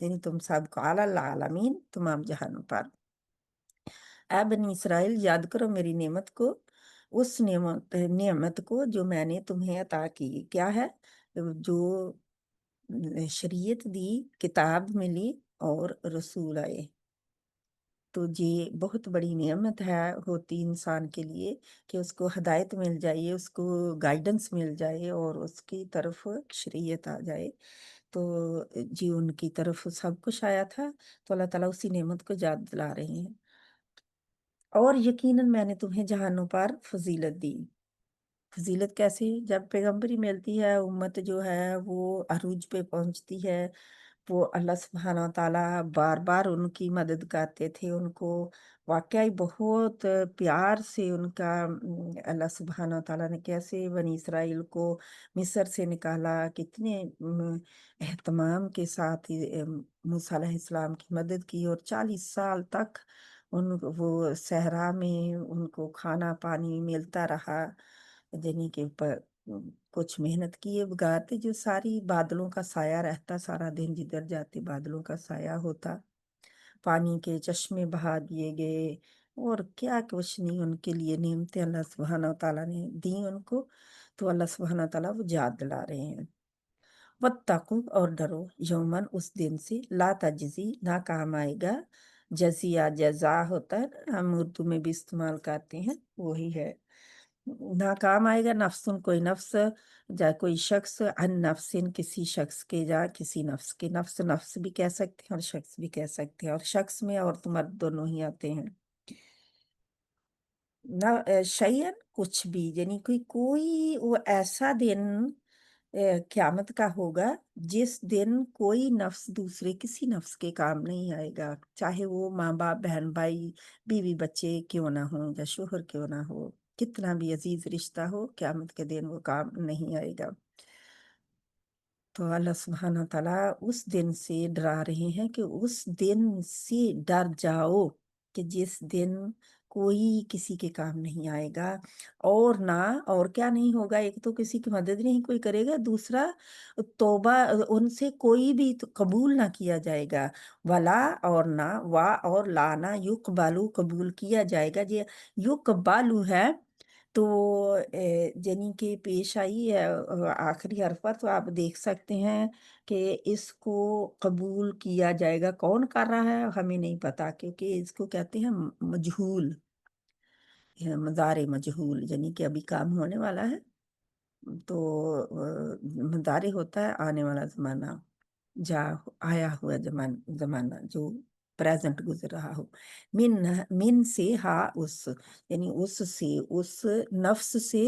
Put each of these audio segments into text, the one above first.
یعنی تم سب کو علی العالمین، تمام جہانوں پر۔ اے بنی اسرائیل، یاد کرو میری نعمت کو، اس نعمت کو جو میں نے تمہیں عطا کی۔ کیا ہے؟ جو شریعت دی، کتاب ملی اور رسول آئے۔ تو یہ بہت بڑی نعمت ہے ہوتی انسان کے لیے کہ اس کو ہدایت مل جائے، اس کو گائیڈنس مل جائے اور اس کی طرف شریعت آ جائے۔ تو جی ان کی طرف سب کچھ آیا تھا، تو اللہ تعالیٰ اسی نعمت کو یاد دلا رہے ہیں۔ اور یقیناً میں نے تمہیں جہانوں پر فضیلت دی۔ فضیلت کیسے؟ جب پیغمبری ملتی ہے، امت جو ہے وہ عروج پہ پہنچتی ہے، وہ اللہ سبحانہ تعالیٰ بار بار ان کی مدد کرتے تھے، ان کو واقعی بہت پیار سے ان کا اللہ سبحانہ تعالیٰ نے کیسے بنی اسرائیل کو مصر سے نکالا، کتنے اہتمام کے ساتھ موسیٰ علیہ السلام کی مدد کی، اور 40 سال تک وہ صحرا میں ان کو کھانا پانی ملتا رہا، یعنی کہ کچھ محنت کیے بغیر تھے، جو ساری بادلوں کا سایہ رہتا، سارا دن جدھر جاتے بادلوں کا سایہ ہوتا، پانی کے چشمے بہا دیے گئے، اور کیا کچھ نہیں ان کے لیے نعمتیں اللہ سبحانہ تعالیٰ نے دی ان کو۔ تو اللہ سبحانہ تعالیٰ وہ یاد دلا رہے ہیں۔ واتقوا، اور ڈرو، یومن، اس دن سے، لا تجزی، نہ کام آئے گا، جزیہ جزا ہوتا ہے، ہم اردو میں بھی استعمال کرتے ہیں، وہی ہے، نہ کام آئے گا، نفسن، کوئی نفس، جا کوئی شخص، ان نفسن، کسی شخص کے، جا کسی نفس کے، نفس نفس بھی کہہ سکتے ہیں اور شخص بھی کہہ سکتے ہیں، اور شخص میں عورت مرد دونوں ہی آتے ہیں۔ نہ شیئن، کچھ بھی، یعنی کوئی وہ ایسا دن قیامت کا ہوگا جس دن کوئی نفس دوسرے کسی نفس کے کام نہیں آئے گا، چاہے وہ ماں باپ، بہن بھائی، بیوی بچے کیوں نہ ہوں، یا شوہر کیوں نہ ہو، کتنا بھی عزیز رشتہ ہو، قیامت کے دن وہ کام نہیں آئے گا۔ تو اللہ سبحانہ تعالیٰ اس دن سے ڈرا رہے ہیں کہ اس دن سے ڈر جاؤ، کہ جس دن کوئی کسی کے کام نہیں آئے گا، اور نہ، اور کیا نہیں ہوگا، ایک تو کسی کی مدد نہیں کوئی کرے گا، دوسرا توبہ ان سے کوئی بھی قبول نہ کیا جائے گا، ولا، اور نہ، وا اور لانا، یقبالو، قبول کیا جائے گا، یہ یقبالو ہے، تو یعنی کہ پیش آئی ہے آخری حرف پر، تو آپ دیکھ سکتے ہیں کہ اس کو قبول کیا جائے گا، کون کر رہا ہے ہمیں نہیں پتا، کیونکہ اس کو کہتے ہیں مجہول، مضارع مجہول، یعنی کہ ابھی کام ہونے والا ہے، تو مضارع ہوتا ہے آنے والا زمانہ، جا آیا ہوا زمانہ جو پریزنٹ گزر رہا ہو۔ من سے، ہا، اس، یعنی اس سے، اس نفس سے،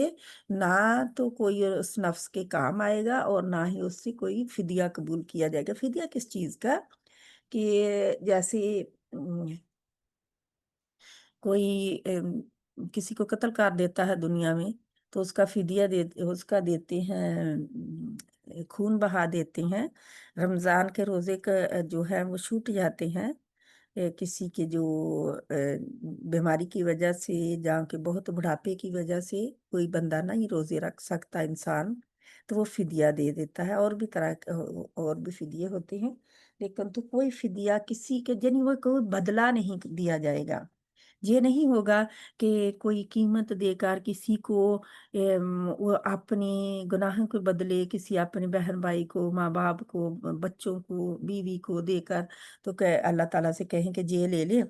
نہ تو کوئی اس نفس کے کام آئے گا، اور نہ ہی اس سے کوئی فدیہ قبول کیا جائے گا۔ فدیہ کس چیز کا؟ کہ جیسے کوئی کسی کو قتل کر دیتا ہے دنیا میں، تو اس کا فدیہ اس کا دیتے ہیں، خون بہا دیتے ہیں۔ رمضان کے روزے کا جو ہے وہ چھوٹ جاتے ہیں، کسی کے جو بیماری کی وجہ سے، جہاں کے بہت بڑھاپے کی وجہ سے کوئی بندہ نہیں روزے رکھ سکتا انسان، تو وہ فدیہ دے دیتا ہے، اور بھی طرح اور بھی فدیے ہوتے ہیں، لیکن تو کوئی فدیہ کسی کے، یعنی وہ کوئی بدلہ نہیں دیا جائے گا۔ یہ نہیں ہوگا کہ کوئی قیمت دے کر کسی کو وہ اپنے گناہوں کے بدلے کسی اپنے بہن بھائی کو، ماں باپ کو، بچوں کو، بیوی کو دے کر، تو کہ اللہ تعالیٰ سے کہیں کہ یہ لے لیں،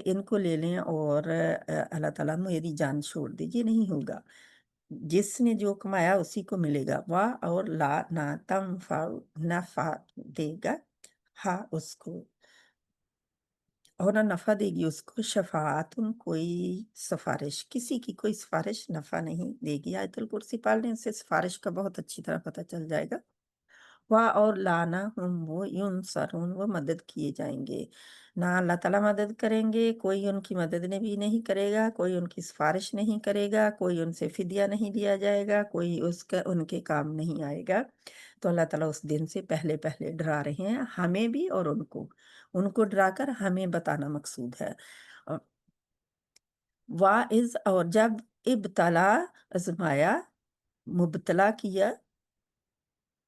ان کو لے لیں، اور اللہ تعالیٰ میری جان چھوڑ دے، یہ نہیں ہوگا۔ جس نے جو کمایا اسی کو ملے گا، واہ، اور لا، نہ تنفع، نفع دے گا، ہاں اس کو، اور نہ نفع دے گی اس کو، شفاعت، کوئی سفارش، کسی کی کوئی سفارش نفع نہیں دے گی۔ آیت الکرسی پڑھ لیں، سے سفارش کا بہت اچھی طرح پتہ چل جائے گا۔ واہ، اور لانا، وہ ینصرون، وہ مدد کیے جائیں گے، نہ اللہ تعالیٰ مدد کریں گے، کوئی ان کی مدد بھی نہیں کرے گا، کوئی ان کی سفارش نہیں کرے گا، کوئی ان سے فدیہ نہیں دیا جائے گا، کوئی ان کے کام نہیں آئے گا۔ تو اللہ تعالیٰ اس دن سے پہلے پہلے ڈرا رہے ہیں، ہمیں بھی اور ان کو ڈرا کر ہمیں بتانا مقصود ہے۔ واعظ، اور جب، ابتلا، آزمایا، مبتلا کیا،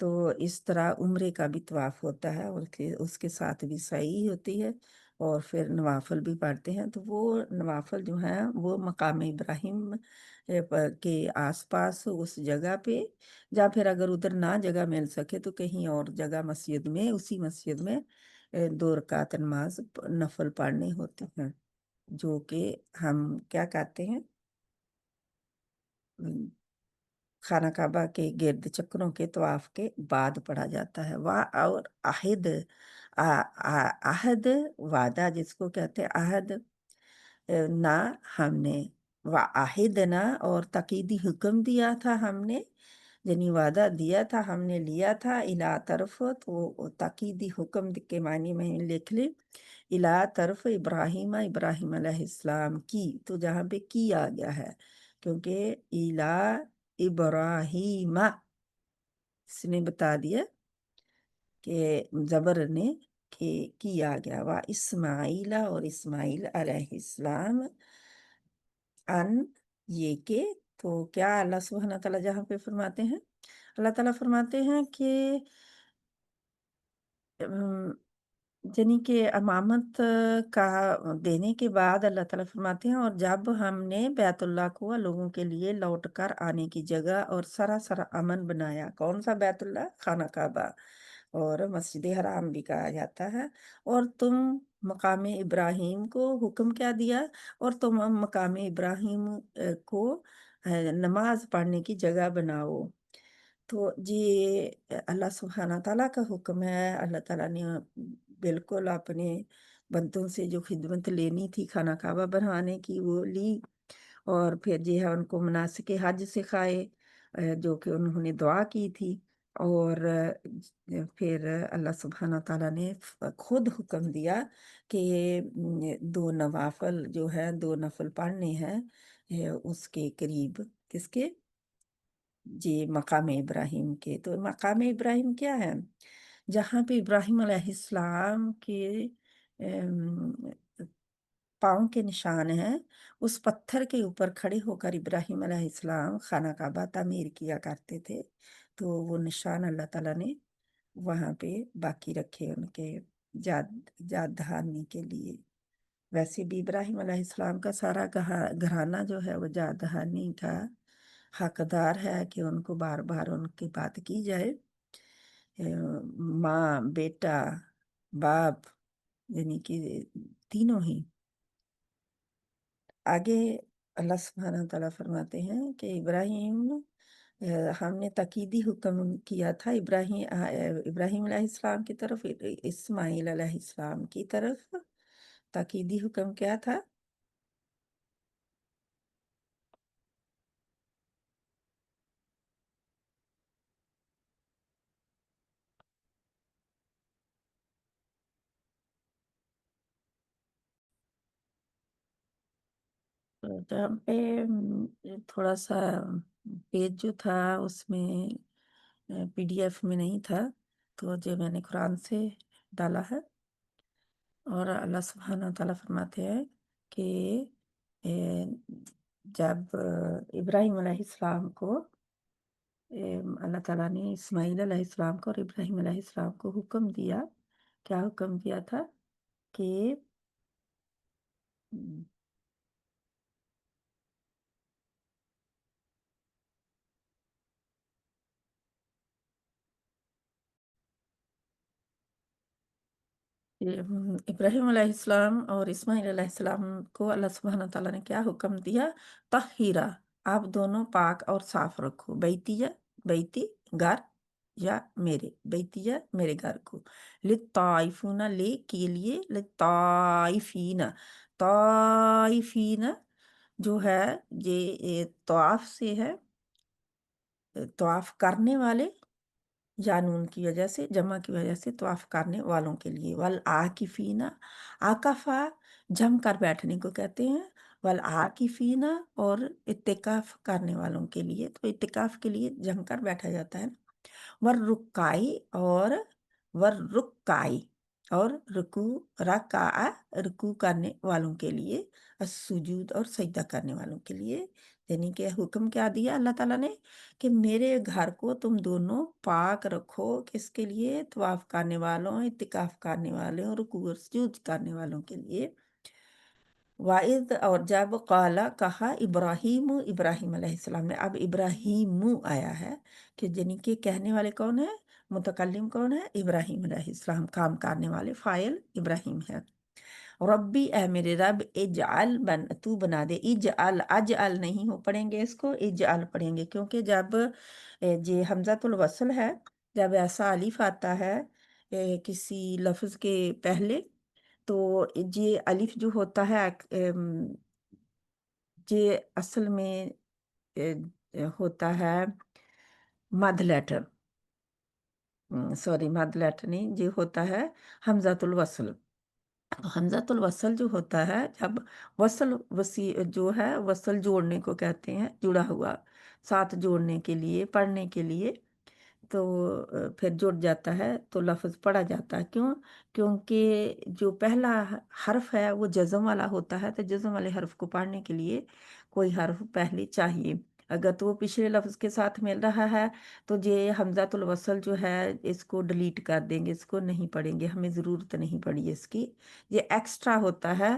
تو اس طرح عمرے کا بھی طواف ہوتا ہے، اور اس کے ساتھ بھی سعی ہوتی ہے، اور پھر نوافل بھی پڑھتے ہیں۔ تو وہ نوافل جو ہیں وہ مقام ابراہیم کے آس پاس اس جگہ پہ، یا پھر اگر ادھر نہ جگہ مل سکے تو کہیں اور جگہ مسجد میں، اسی مسجد میں 2 رکعت نماز نفل پڑھنی ہوتی ہیں، جو کہ ہم کیا کہتے ہیں، خانہ کعبہ کے گرد چکروں کے طواف کے بعد پڑھا جاتا ہے۔ اور عہد، عہد وعدہ جس کو کہتے ہیں عہد، نہ ہم نے وعہدنا، اور تقیدی حکم دیا تھا ہم نے، یعنی وعدہ دیا تھا ہم نے، لیا تھا، الا طرف، تو تقیدی حکم کے معنی میں لکھ لیں، الا طرف ابراہیم، ابراہیم علیہ السلام کی، تو جہاں پہ کی آ گیا ہے کیونکہ الا ابراہیم، اس نے بتا دیا کہ زبر نے کہ کیا گیا، وا اسماعیل، اور اسماعیل علیہ السلام، ان، یہ کہ، تو کیا اللہ سبحانہ تعالیٰ جہاں پہ فرماتے ہیں، اللہ تعالیٰ فرماتے ہیں کہ یعنی کہ امامت کا دینے کے بعد اللہ تعالیٰ فرماتے ہیں، اور جب ہم نے بیت اللہ کو لوگوں کے لیے لوٹ کر آنے کی جگہ اور سراسر امن بنایا، کون سا بیت اللہ؟ خانہ کعبہ، اور مسجد حرام بھی کہا جاتا ہے، اور تم مقام ابراہیم کو حکم کیا دیا، اور تم مقام ابراہیم کو نماز پڑھنے کی جگہ بناؤ۔ تو یہ اللہ سبحانہ تعالیٰ کا حکم ہے۔ اللہ تعالیٰ نے بالکل اپنے بندوں سے جو خدمت لینی تھی خانہ کعبہ بنوانے کی وہ لی، اور پھر جو ہے ان کو مناسک حج سکھائے، جو کہ انہوں نے دعا کی تھی، اور پھر اللہ سبحانہ تعالیٰ نے خود حکم دیا کہ 2 نوافل جو ہے 2 نفل پڑھنے ہیں اس کے قریب، کس کے؟ جی، مقام ابراہیم کے۔ تو مقام ابراہیم کیا ہے؟ جہاں پہ ابراہیم علیہ السلام کے پاؤں کے نشان ہیں، اس پتھر کے اوپر کھڑے ہو کر ابراہیم علیہ السلام خانہ کعبہ تعمیر کیا کرتے تھے، تو وہ نشان اللہ تعالیٰ نے وہاں پہ باقی رکھے ان کے یاد دہانی کے لیے۔ ویسے بھی ابراہیم علیہ السلام کا سارا گھرانہ جو ہے وہ یاد دہانی کا حقدار ہے کہ ان کو بار بار ان کی بات کی جائے، ماں، بیٹا، باپ، یعنی کہ تینوں ہی۔ آگے اللہ سبحانہ تعالیٰ فرماتے ہیں کہ ابراہیم، ہم نے تقیدی حکم کیا تھا ابراہیم علیہ السلام کی طرف، اسماعیل علیہ السلام کی طرف۔ تقیدی حکم کیا تھا؟ جہاں پہ تھوڑا سا پیج جو تھا اس میں پی ڈی ایف میں نہیں تھا، تو جو میں نے قرآن سے ڈالا ہے، اور اللہ سبحانہ تعالیٰ فرماتے ہیں کہ جب ابراہیم علیہ السلام کو اللہ تعالیٰ نے اسماعیل علیہ السلام کو اور ابراہیم علیہ السلام کو حکم دیا، کیا حکم دیا تھا کہ ابراہیم علیہ السلام اور اسماعیل علیہ السلام کو اللہ سبحانہ تعالیٰ نے کیا حکم دیا؟ طہیرہ، آپ دونوں پاک اور صاف رکھو، بیتی بیتی گھر، یا میرے بیتی میرے گھر کو، لطائفون، لے کے لیے، لطائفین، طائفین جو ہے یہ طواف سے ہے، طواف کرنے والے، یا نون کی وجہ سے، جمع کی وجہ سے، طواف کرنے والوں کے لیے، والعاکفین، عاکفہ جم کر بیٹھنے کو کہتے ہیں، والعاکفین، اور اعتکاف کرنے والوں کے لیے، تو اعتکاف کے لیے جم کر بیٹھا جاتا ہے، والرکائی، اور والرکائی، اور رکوع رکع رکوع کرنے والوں کے لیے، السجود اور سجدہ کرنے والوں کے لیے، یعنی کہ حکم کیا دیا اللہ تعالیٰ نے کہ میرے گھر کو تم دونوں پاک رکھو، کس کے لیے؟ طواف کرنے والوں، اعتکاف کرنے والوں، رکوع اور سجود کرنے والوں کے لیے۔ واحد اور جب قالا کہا ابراہیم ابراہیم علیہ السلام نے، اب ابراہیم آیا ہے کہ یعنی کہ کہنے والے کون ہے، متکلم کون ہے؟ ابراہیم علیہ السلام، کام کرنے والے فاعل ابراہیم ہے۔ ربی اے میرے رب، اجعل تو بنا دے، اجعل اجعل نہیں ہو پڑھیں گے اس کو، اجعل پڑھیں گے، کیونکہ جب یہ حمزۃ الوصل ہے، جب ایسا الف آتا ہے کسی لفظ کے پہلے، تو یہ الف جو ہوتا ہے یہ اصل میں ہوتا ہے مد لیٹر، سوری مد لیٹر نہیں، یہ ہوتا ہے حمزۃ الوصل۔ تو حمزۃ الوصل جو ہوتا ہے، جب وصل جو ہے وصل جوڑنے کو کہتے ہیں، جڑا ہوا ساتھ جوڑنے کے لیے، پڑھنے کے لیے، تو پھر جڑ جاتا ہے تو لفظ پڑھا جاتا ہے۔ کیوں؟ کیونکہ جو پہلا حرف ہے وہ جزم والا ہوتا ہے، تو جزم والے حرف کو پڑھنے کے لیے کوئی حرف پہلے چاہیے۔ اگر تو وہ پچھلے لفظ کے ساتھ مل رہا ہے تو یہ حمزۃ الوصل جو ہے اس کو ڈیلیٹ کر دیں گے، اس کو نہیں پڑھیں گے، ہمیں ضرورت نہیں پڑی اس کی، یہ ایکسٹرا ہوتا ہے۔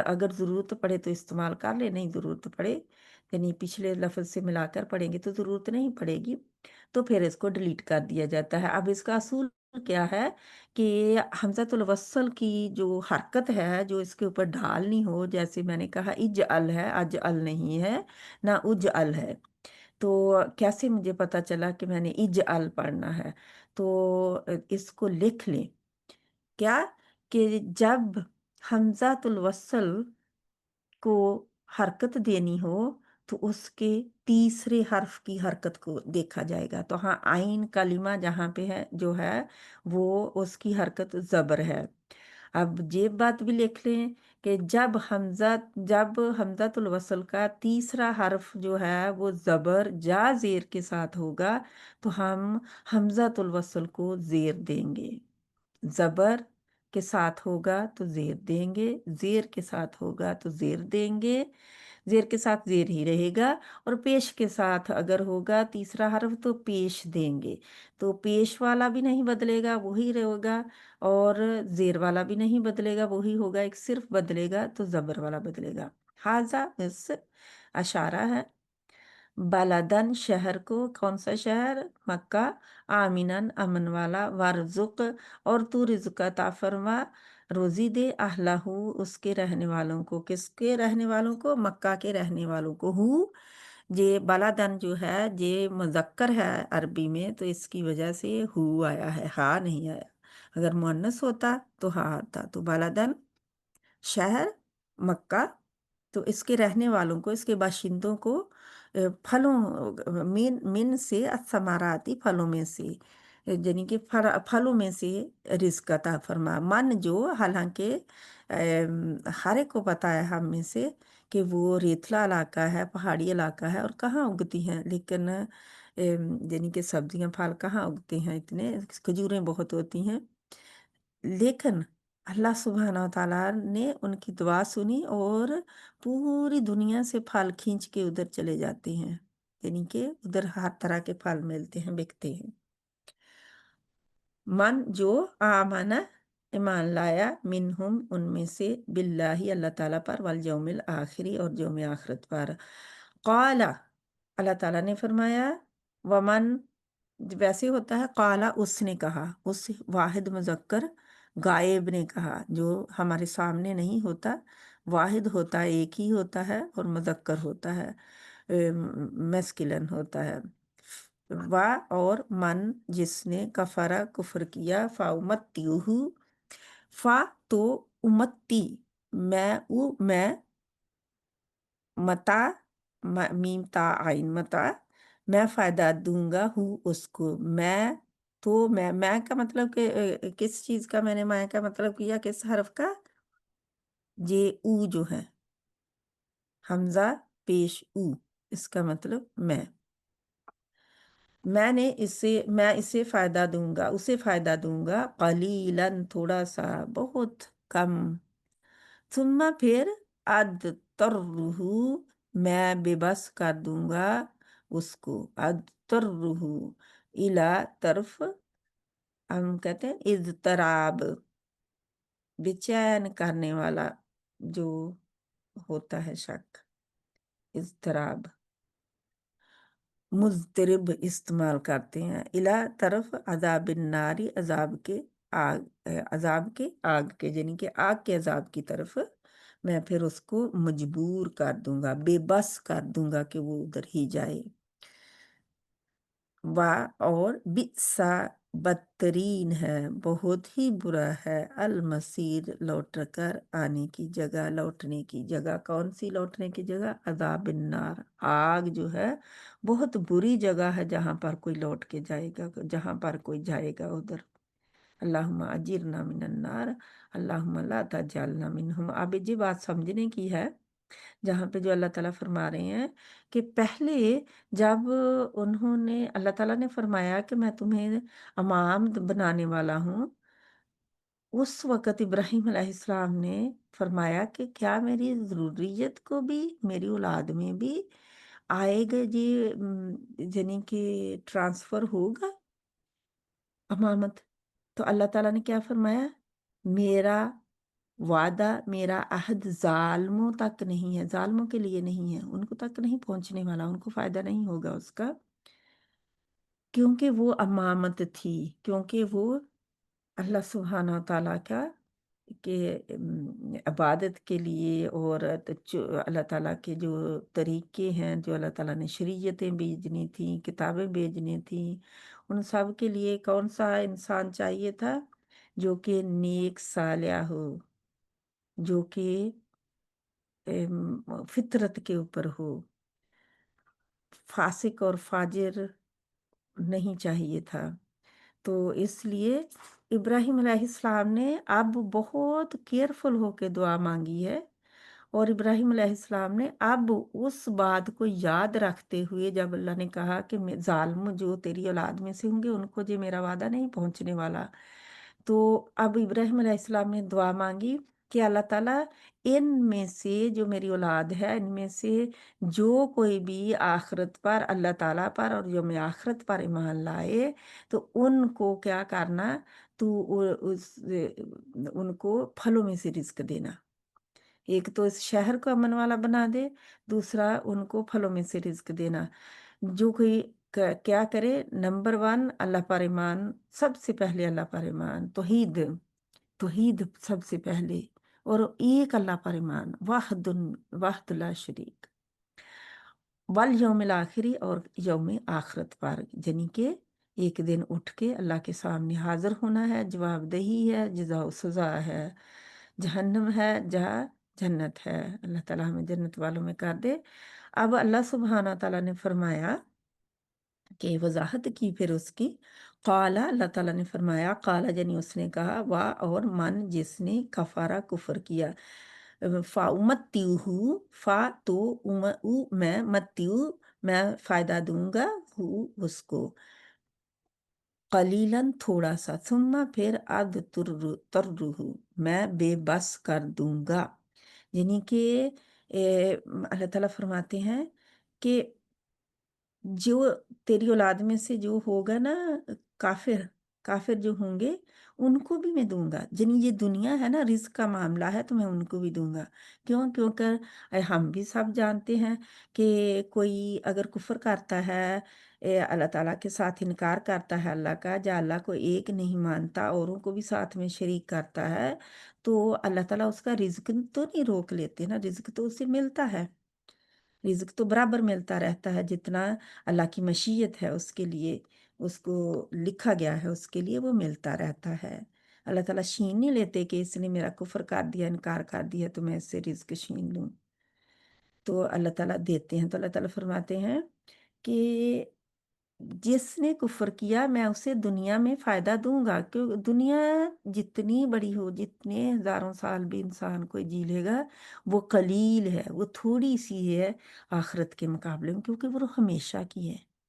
اگر ضرورت پڑے تو استعمال کر لے، نہیں ضرورت پڑے یعنی پچھلے لفظ سے ملا کر پڑھیں گے تو ضرورت نہیں پڑے گی، تو پھر اس کو ڈیلیٹ کر دیا جاتا ہے۔ اب اس کا اصول کیا ہے کہ حمزۃ الوصل کی جو حرکت ہے، جو اس کے اوپر ڈھالنی ہو، جیسے میں نے کہا اجعل ہے، اجعل نہیں ہے، نہ اجعل ہے، تو کیسے مجھے پتا چلا کہ میں نے اجعل پڑھنا ہے؟ تو اس کو لکھ لیں، کیا کہ جب حمزۃ الوصل کو حرکت دینی ہو تو اس کے تیسرے حرف کی حرکت کو دیکھا جائے گا۔ تو ہاں، عین کلمہ جہاں پہ ہے جو ہے وہ اس کی حرکت زبر ہے۔ اب یہ بات بھی لکھ لیں کہ جب حمزۃ الوصل کا تیسرا حرف جو ہے وہ زبر جا زیر کے ساتھ ہوگا تو ہم حمزۃ الوصل کو زیر دیں گے، زبر کے ساتھ ہوگا تو زیر دیں گے، زیر کے ساتھ ہوگا تو زیر دیں گے، زیر کے ساتھ زیر ہی رہے گا، اور پیش کے ساتھ اگر ہوگا تیسرا حرف تو پیش دیں گے، تو پیش والا بھی نہیں بدلے گا، وہی رہے گا، اور زیر والا بھی نہیں بدلے گا، وہی ہوگا، ایک صرف بدلے گا تو زبر والا بدلے گا۔ حاضہ اس اشارہ ہے، بلدن شہر کو، کون سا شہر؟ مکہ، آمینن امن والا، ورزق اور تو رزق عطا فرما، روزی دے، اہلہ اس کے رہنے والوں کو، کس کے رہنے والوں کو؟ مکہ کے رہنے والوں کو۔ یہ بلدن جو ہے یہ مذکر ہے عربی میں، تو اس کی وجہ سے آیا ہے، ہاں نہیں آیا، اگر مؤنث ہوتا تو ہاں آتا، تو بلدن شہر مکہ، تو اس کے رہنے والوں کو، اس کے باشندوں کو پھلوں من سے، الثمراتی پھلوں میں سے، یعنی کہ پھلوں میں سے رزق عطا فرما۔ من جو، حالانکہ ہر ایک کو پتہ ہے ہم میں سے کہ وہ ریتلا علاقہ ہے، پہاڑی علاقہ ہے، اور کہاں اگتی ہیں، لیکن یعنی کہ سبزیاں پھل کہاں اگتے ہیں، اتنے کھجوریں بہت ہوتی ہیں، لیکن اللہ سبحانہ و تعالیٰ نے ان کی دعا سنی اور پوری دنیا سے پھل کھینچ کے ادھر چلے جاتے ہیں، یعنی کہ ادھر ہر طرح کے پھل ملتے ہیں، بکتے ہیں۔ من جو آمن ایمان لایا، منہم ان میں سے، باللہ اللہ تعالیٰ پر، والیوم الآخری اور یوم آخرت پر، قال اللہ تعالیٰ نے فرمایا، ومن ویسے ہوتا ہے قالا اس نے کہا، اس واحد مذکر غائب نے کہا، جو ہمارے سامنے نہیں ہوتا، واحد ہوتا ہے، ایک ہی ہوتا ہے، اور مذکر ہوتا ہے، میسکلن ہوتا ہے۔ اور من جس نے کفرا کفر کیا، فا امتیہو، فا تو امتی، میں متا، میم تا عین متا، میں فائدہ دوں گا اس کو، میں کا مطلب کہ کس چیز کا میں نے میں کا مطلب کیا، کس حرف کا؟ یہ او جو ہے، حمزہ پیش او، اس کا مطلب میں، میں اسے فائدہ دوں گا، اسے فائدہ دوں گا، قلیلاً تھوڑا سا، بہت کم، ثم پھر ادترہ میں بے بس کر دوں گا اس کو، ادترہ الا طرف، ہم کہتے ہیں اضطراب، بے چین کرنے والا جو ہوتا ہے شک، اضطراب، مضطرب استعمال کرتے ہیں، الا طرف عذاب الناری، عذاب کے آگ کے، یعنی کہ آگ کے عذاب کی طرف میں پھر اس کو مجبور کر دوں گا، بے بس کر دوں گا کہ وہ ادھر ہی جائے، اور بئسا بدترین ہے، بہت ہی برا ہے، المصیر لوٹ کر آنے کی جگہ، لوٹنے کی جگہ، کون سی لوٹنے کی جگہ؟ عذاب النار، آگ جو ہے بہت بری جگہ ہے جہاں پر کوئی لوٹ کے جائے گا، جہاں پر کوئی جائے گا ادھر۔ اللہم اجرنا من النار، اللہم لا تجعلنا منہم۔ اب یہ بات سمجھنے کی ہے جہاں پہ جو اللہ تعالیٰ فرما رہے ہیں کہ پہلے جب انہوں نے، اللہ تعالیٰ نے فرمایا کہ میں تمہیں امام بنانے والا ہوں، اس وقت ابراہیم علیہ السلام نے فرمایا کہ کیا میری ضروریت کو بھی، میری اولاد میں بھی آئے گا یہ یعنی کہ ٹرانسفر ہوگا امامت؟ تو اللہ تعالیٰ نے کیا فرمایا؟ میرا وعدہ، میرا عہد ظالموں تک نہیں ہے، ظالموں کے لیے نہیں ہے، ان کو تک نہیں پہنچنے والا، ان کو فائدہ نہیں ہوگا اس کا، کیونکہ وہ امامت تھی، کیونکہ وہ اللہ سبحانہ تعالیٰ کا کہ عبادت کے لیے، اور اللہ تعالیٰ کے جو طریقے ہیں، جو اللہ تعالیٰ نے شریعتیں بھیجنی تھیں، کتابیں بھیجنی تھیں، ان سب کے لیے کون سا انسان چاہیے تھا؟ جو کہ نیک صالح ہو، جو کہ فطرت کے اوپر ہو، فاسق اور فاجر نہیں چاہیے تھا۔ تو اس لیے ابراہیم علیہ السلام نے اب بہت کیئرفل ہو کے دعا مانگی ہے، اور ابراہیم علیہ السلام نے اب اس بات کو یاد رکھتے ہوئے، جب اللہ نے کہا کہ ظالم جو تیری اولاد میں سے ہوں گے ان کو جو میرا وعدہ نہیں پہنچنے والا، تو اب ابراہیم علیہ السلام نے دعا مانگی کہ اللہ تعالیٰ ان میں سے جو میری اولاد ہے، ان میں سے جو کوئی بھی آخرت پر، اللہ تعالیٰ پر اور یوم آخرت پر ایمان لائے، تو ان کو کیا کرنا؟ تو ان کو پھلوں میں سے رزق دینا، ایک تو اس شہر کو امن والا بنا دے، دوسرا ان کو پھلوں میں سے رزق دینا۔ جو کوئی کیا کرے؟ نمبر 1 اللہ پر ایمان، سب سے پہلے اللہ پر ایمان، توحید، توحید سب سے پہلے، اور ایک اللہ پر ایمان، واحد لا شریک، والیوم الآخری، اور یوم آخرت پر، یعنی کہ ایک دن اٹھ کے اللہ کے سامنے حاضر ہونا ہے، جواب دہی ہے، جزا و سزا ہے، جہنم ہے جہاں جنت ہے، اللہ تعالیٰ ہمیں جنت والوں میں کر دے۔ اب اللہ سبحانہ تعالیٰ نے فرمایا کہ وضاحت کی پھر اس کی، قالا، اللہ تعالیٰ نے فرمایا، قالا یعنی اس نے کہا، وا اور من جس نے کفارہ کفر کیا، فا امتیو، فا تو او میں، متیو میں فائدہ دوں گا، ہو اس کو، قلیلاً تھوڑا سا، ثم پھر ترہ میں بے بس کر دوں گا، یعنی کہ اللہ تعالیٰ فرماتے ہیں کہ جو تیری اولاد میں سے جو ہوگا نا کافر، کافر جو ہوں گے ان کو بھی میں دوں گا، یعنی یہ دنیا ہے نا، رزق کا معاملہ ہے تو میں ان کو بھی دوں گا، کیونکہ ہم بھی سب جانتے ہیں کہ کوئی اگر کفر کرتا ہے، اللہ تعالیٰ کے ساتھ انکار کرتا ہے اللہ کا، یا اللہ کو ایک نہیں مانتا، اوروں کو بھی ساتھ میں شریک کرتا ہے، تو اللہ تعالیٰ اس کا رزق تو نہیں روک لیتے نا، رزق تو اسے ملتا ہے، رزق تو برابر ملتا رہتا ہے، جتنا اللہ کی مشیت ہے اس کے لیے، اس کو لکھا گیا ہے اس کے لیے وہ ملتا رہتا ہے۔ اللہ تعالیٰ چھین نہیں لیتے کہ اس نے میرا کفر کر دیا، انکار کر دیا تو میں اس سے رزق چھین لوں، تو اللہ تعالیٰ دیتے ہیں۔ تو اللہ تعالیٰ فرماتے ہیں کہ جس نے کفر کیا میں اسے دنیا میں فائدہ دوں گا، کیوں؟ دنیا جتنی بڑی ہو، جتنے ہزاروں سال بھی انسان کوئی جی لے گا، وہ قلیل ہے، وہ تھوڑی سی ہے آخرت کے مقابلے میں، کیونکہ وہ ہمیشہ کی ہے،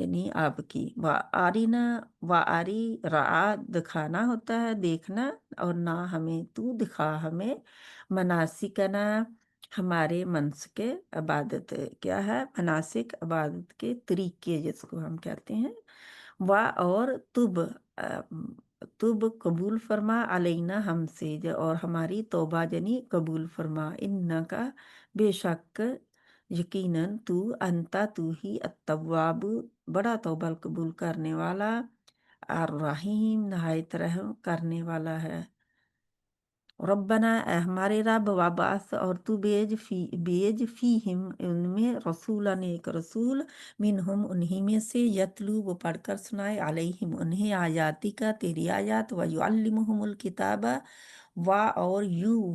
یعنی آپ کی وَأَرِنَا وَأَرِی رعا دکھانا ہوتا ہے دیکھنا، اور نہ ہمیں تو دکھا ہمیں مناسکنا ہمارے منسک عبادت، کیا ہے مناسک عبادت کے طریقے جس کو ہم کہتے ہیں، اور تب قبول فرما علینا ہم سے، اور ہماری توبہ یعنی قبول فرما، انکا بے شک یقیناً تو انتا تو ہی التواب بڑا توبہ قبول کرنے والا، الرحیم نہایت رحم کرنے والا ہے۔ ربنا اے ہمارے رب، وابعث اور تو بیج فیہم ان میں رسولاً ایک رسول، منہم انہی میں سے، یتلو وہ پڑھ کر سنائے، علیہم انہیں آیاتی کا تیری آیات، ویعلمہم الکتاب و اور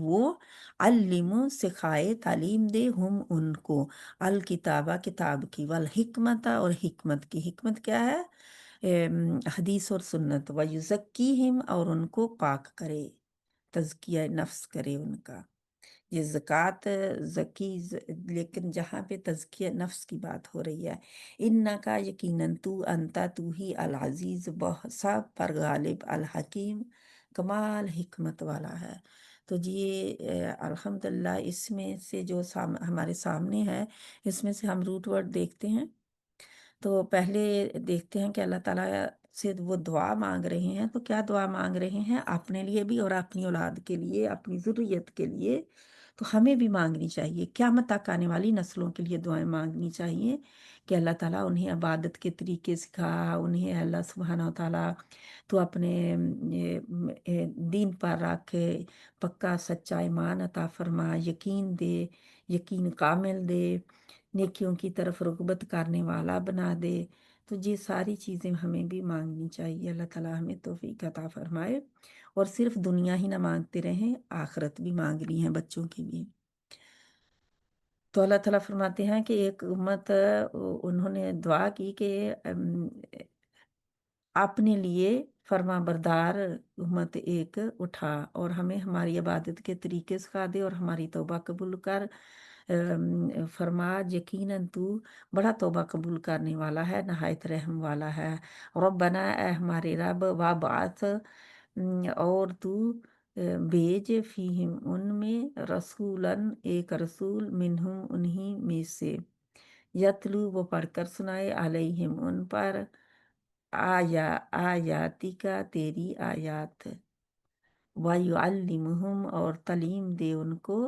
وہ علم سکھائے تعلیم دے ہم ان کو، الکتابہ کتاب کی، والحکمت اور حکمت کی، حکمت کیا ہے؟ حدیث اور سنت، ویزکیہم اور ان کو پاک کرے، تزکیہ نفس کرے ان کا، یہ زکوٰۃ لیکن جہاں پہ تزکیہ نفس کی بات ہو رہی ہے، انکا یقیناً تو انتا تو ہی العزیز سب پر غالب، الحکیم کمال حکمت والا ہے۔ تو یہ الحمدللہ اس میں سے جو ہمارے سامنے ہے، اس میں سے ہم روٹ ورڈ دیکھتے ہیں۔ تو پہلے دیکھتے ہیں کہ اللہ تعالیٰ سے وہ دعا مانگ رہے ہیں، تو کیا دعا مانگ رہے ہیں؟ اپنے لیے بھی اور اپنی اولاد کے لیے، اپنی ذریت کے لیے، تو ہمیں بھی مانگنی چاہیے، قیامت تک آنے والی نسلوں کے لیے دعائیں مانگنی چاہیے کہ اللہ تعالیٰ انہیں عبادت کے طریقے سکھا، انہیں اللہ سبحانہ و تعالیٰ تو اپنے دین پر رکھ، پکا سچا ایمان عطا فرما، یقین دے، یقین کامل دے، نیکیوں کی طرف رغبت کرنے والا بنا دے۔ تو یہ ساری چیزیں ہمیں بھی مانگنی چاہیے، اللہ تعالیٰ ہمیں توفیق عطا فرمائے، اور صرف دنیا ہی نہ مانگتے رہیں، آخرت بھی مانگنی ہے بچوں کی بھی۔ تو اللہ تعالیٰ فرماتے ہیں کہ ایک امت انہوں نے دعا کی کہ اپنے لیے فرما بردار امت ایک اٹھا، اور ہمیں ہماری عبادت کے طریقے سکھا دے، اور ہماری توبہ قبول کر، فرما یقیناً تو بڑا توبہ قبول کرنے والا ہے، نہایت رحم والا ہے۔ ربنا اے ہمارے رب، وابعث اور تو بھیج فیہم ان میں، رسولاً ایک رسول، منہم انہی میں سے، یتلو وہ پڑھ کر سنائے، علیہم ان پر، آیاتی کا تیری آیات، وَيُعَلِّمُهُمْ اور تعلیم دے ان کو،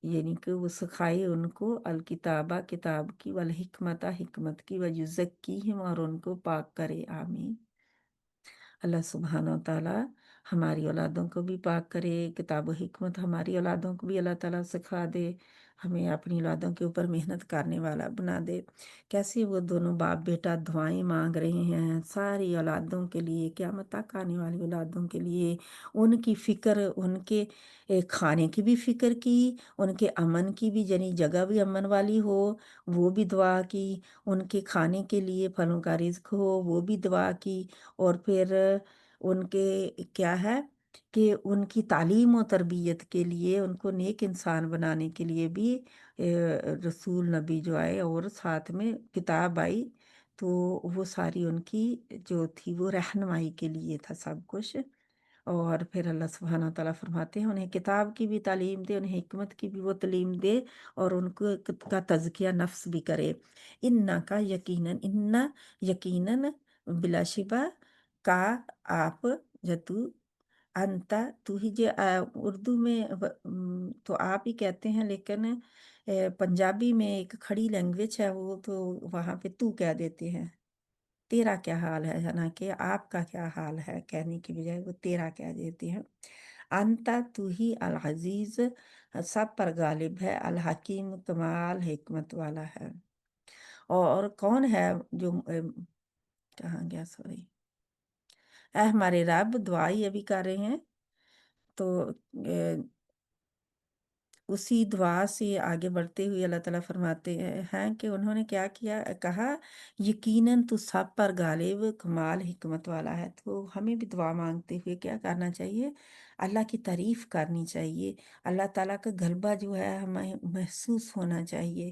یعنی کہ وہ سکھائے ان کو، الکتابہ کتاب کی، والحکمت حکمت کی، وَيُزَكِّيهِمْ اور ان کو پاک کرے، آمین۔ اللہ سبحانہ و تعالیٰ ہماری اولادوں کو بھی پاک کرے، کتاب و حکمت ہماری اولادوں کو بھی اللہ تعالیٰ سکھا دے، ہمیں اپنی اولادوں کے اوپر محنت کرنے والا بنا دے۔ کیسے وہ دونوں باپ بیٹا دعائیں مانگ رہے ہیں ساری اولادوں کے لیے، قیامت تک آنے والی اولادوں کے لیے، ان کی فکر، ان کے کھانے کی بھی فکر کی، ان کے امن کی بھی، یعنی جگہ بھی امن والی ہو، وہ بھی دعا کی، ان کے کھانے کے لیے پھلوں کا رزق ہو، وہ بھی دعا کی، اور پھر ان کے کیا ہے کہ ان کی تعلیم و تربیت کے لیے، ان کو نیک انسان بنانے کے لیے بھی رسول نبی جو آئے اور ساتھ میں کتاب آئی، تو وہ ساری ان کی جو تھی وہ رہنمائی کے لیے تھا سب کچھ۔ اور پھر اللہ سبحانہ و تعالیٰ فرماتے ہیں انہیں کتاب کی بھی تعلیم دے، انہیں حکمت کی بھی وہ تعلیم دے، اور ان کو کا تزکیہ نفس بھی کرے۔ کا یقیناً بلا شبہ، کا آپ، جتو انتا تو ہی، جو اردو میں تو آپ ہی کہتے ہیں، لیکن پنجابی میں ایک کھڑی لینگویج ہے، وہ تو وہاں پہ تو کہہ دیتے ہیں، تیرا کیا حال ہے، حالانکہ آپ کا کیا حال ہے کہنے کی بجائے وہ تیرا کہہ دیتے ہیں۔ انتا تو ہی العزیز سب پر غالب ہے، الحکیم کمال حکمت والا ہے۔ اور کون ہے جو کہاں گیا، سوری، اے ہمارے رب، دعائی ابھی کر رہے ہیں، تو اسی دعا سے آگے بڑھتے ہوئے اللہ تعالیٰ فرماتے ہیں کہ انہوں نے کیا کہا، یقیناً تو سب پر غالب کمال حکمت والا ہے۔ تو ہمیں بھی دعا مانگتے ہوئے کیا کرنا چاہیے؟ اللہ کی تعریف کرنی چاہیے، اللہ تعالیٰ کا غلبہ جو ہے ہمیں محسوس ہونا چاہیے،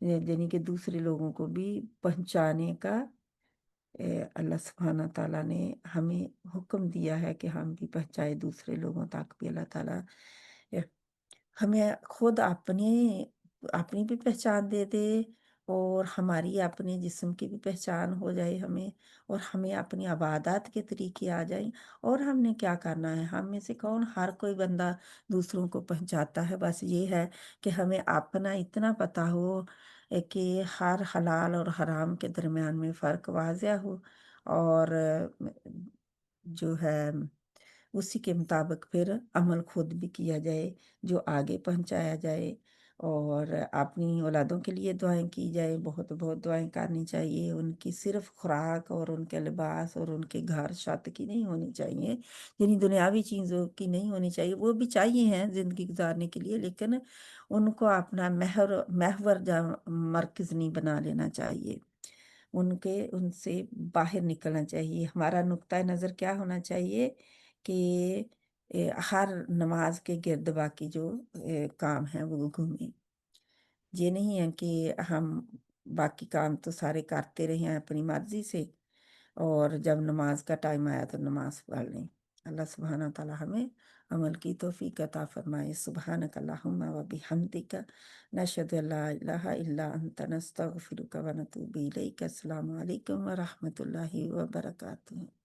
یعنی کہ دوسرے لوگوں کو بھی پہنچانے کا اللہ سبحانہ تعالیٰ نے ہمیں حکم دیا ہے کہ ہم بھی پہنچائے دوسرے لوگوں تک بھی۔ اللہ تعالیٰ ہمیں خود اپنی بھی پہچان دے دے، اور ہماری اپنے جسم کی بھی پہچان ہو جائے ہمیں، اور ہمیں اپنی عبادات کے طریقے آ جائیں۔ اور ہم نے کیا کرنا ہے، ہم میں سے کون، ہر کوئی بندہ دوسروں کو پہنچاتا ہے، بس یہ ہے کہ ہمیں اپنا اتنا پتہ ہو کہ ہر حلال اور حرام کے درمیان میں فرق واضح ہو، اور جو ہے اسی کے مطابق پھر عمل خود بھی کیا جائے، جو آگے پہنچایا جائے، اور اپنی اولادوں کے لیے دعائیں کی جائے، بہت بہت دعائیں کرنی چاہیے۔ ان کی صرف خوراک اور ان کے لباس اور ان کے گھر چھت کی نہیں ہونی چاہیے، یعنی دنیاوی چیزوں کی نہیں ہونی چاہیے، وہ بھی چاہیے ہیں زندگی گزارنے کے لیے، لیکن ان کو اپنا محور مرکز نہیں بنا لینا چاہیے۔ ان سے باہر نکلنا چاہیے۔ ہمارا نقطۂ نظر کیا ہونا چاہیے کہ ہر نماز کے گرد باقی جو کام ہیں وہ گھومیں۔ یہ نہیں ہے کہ ہم باقی کام تو سارے کرتے رہے ہیں اپنی مرضی سے، اور جب نماز کا ٹائم آیا تو نماز پڑھ لیں۔ اللہ سبحانہ تعالیٰ ہمیں عمل کی توفیق عطا فرمائے۔ سبحانک اللہم و بحمدک، نشہد ان لا الہ الا انت، نستغفرک و نتوب الیک۔ السلام علیکم و رحمۃ اللہ وبرکاتہ۔